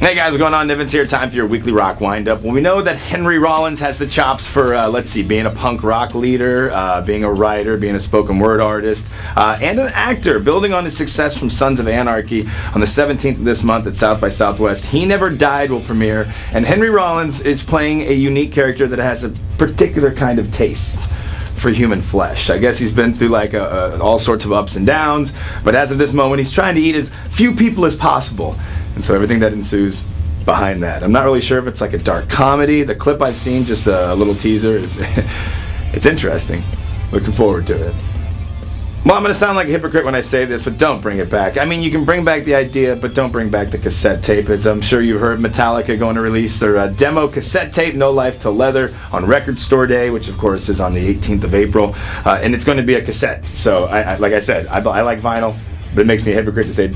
Hey guys, what's going on? Nivens here. Time for your weekly rock wind-up. Well, we know that Henry Rollins has the chops for, being a punk rock leader, being a writer, being a spoken word artist, and an actor, building on his success from Sons of Anarchy. On the 17th of this month at South by Southwest, He Never Died will premiere, and Henry Rollins is playing a unique character that has a particular kind of taste for human flesh. I guess he's been through like all sorts of ups and downs, but as of this moment, he's trying to eat as few people as possible. And so everything that ensues behind that. I'm not really sure if it's like a dark comedy. The clip I've seen, just a little teaser, is it's interesting. Looking forward to it. Well, I'm going to sound like a hypocrite when I say this, but don't bring it back. I mean, you can bring back the idea, but don't bring back the cassette tape. As I'm sure you heard, Metallica going to release their demo cassette tape, No Life to Leather, on Record Store Day, which of course is on the 18th of April, and it's going to be a cassette. So, like I said, I like vinyl, but it makes me a hypocrite to say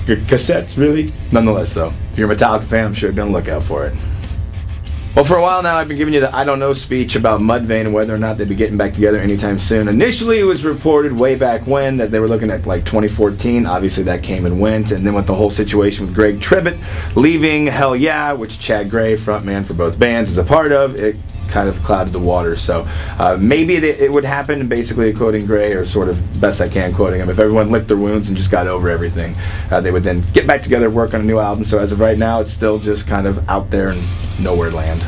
cassettes, really? Nonetheless, though, if you're a Metallica fan, I'm sure you'll be on the lookout for it. Well, for a while now, I've been giving you the I don't know speech about Mudvayne and whether or not they'd be getting back together anytime soon. Initially, it was reported way back when that they were looking at like 2014. Obviously, that came and went. And then with the whole situation with Greg Tribbett leaving Hell Yeah, which Chad Gray, frontman for both bands, is a part of, it kind of clouded the water. So maybe it would happen, and basically quoting Gray, or sort of best I can quoting him, if everyone licked their wounds and just got over everything, they would then get back together, work on a new album. So as of right now, it's still just kind of out there in nowhere land.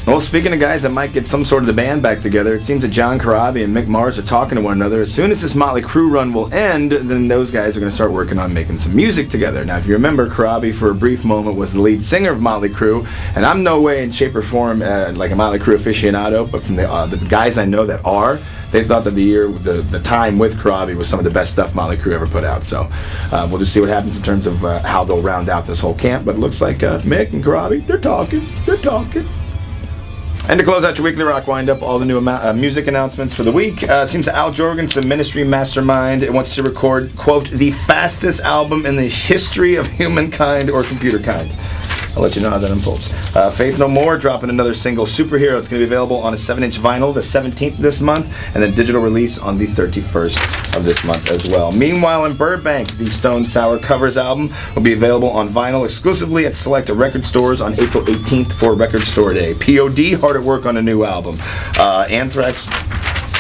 Well, speaking of guys that might get some sort of the band back together, it seems that John Corabi and Mick Mars are talking to one another. As soon as this Motley Crue run will end, then those guys are going to start working on making some music together. Now, if you remember, Corabi for a brief moment was the lead singer of Motley Crue, and I'm no way in shape or form like a Motley Crue aficionado, but from the guys I know that are, they thought that the time with Corabi was some of the best stuff Motley Crue ever put out. So we'll just see what happens in terms of how they'll round out this whole camp. But it looks like Mick and Corabi, they're talking. And to close out your weekly rock wind-up, all the new music announcements for the week. Seems Al Jorgensen, Ministry mastermind, wants to record, quote, the fastest album in the history of Humankind or Computerkind. I'll let you know how that unfolds. Faith No More dropping another single, Superhero. It's going to be available on a 7-inch vinyl the 17th this month, and then digital release on the 31st of this month as well. Meanwhile, in Burbank, the Stone Sour Covers album will be available on vinyl exclusively at select record stores on April 18th for Record Store Day. POD, hard at work on a new album. Anthrax,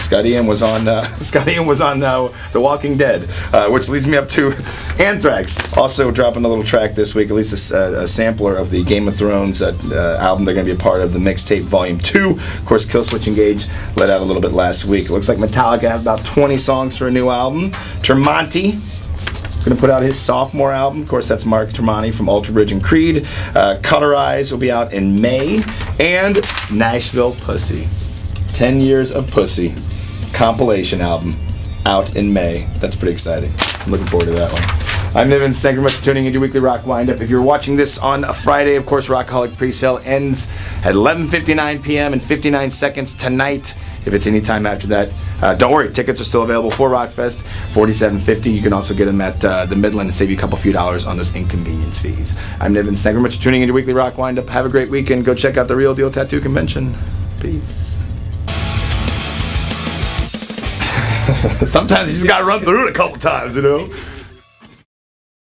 Scott Ian was on The Walking Dead, which leads me up to Anthrax, also dropping a little track this week, at least a sampler of the Game of Thrones album they're going to be a part of, the mixtape Volume 2. Of course, Killswitch Engage let out a little bit last week. It looks like Metallica have about 20 songs for a new album. Tremonti going to put out his sophomore album. Of course, that's Mark Tremonti from Alter Bridge and Creed. Color Eyes will be out in May. And Nashville Pussy, 10 Years of Pussy compilation album, out in May. That's pretty exciting. I'm looking forward to that one. I'm Nivens. Thank you very much for tuning into your weekly rock wind-up. If you're watching this on a Friday, of course, Rockaholic pre-sale ends at 11:59 p.m. and 59 seconds tonight. If it's any time after that, don't worry, tickets are still available for Rockfest, $47.50. You can also get them at the Midland and save you a few dollars on those inconvenience fees. I'm Nivens. Thank you very much for tuning into your weekly rock wind-up. Have a great weekend. Go check out the Real Deal Tattoo Convention. Peace. Sometimes you just gotta run through it a couple times, you know?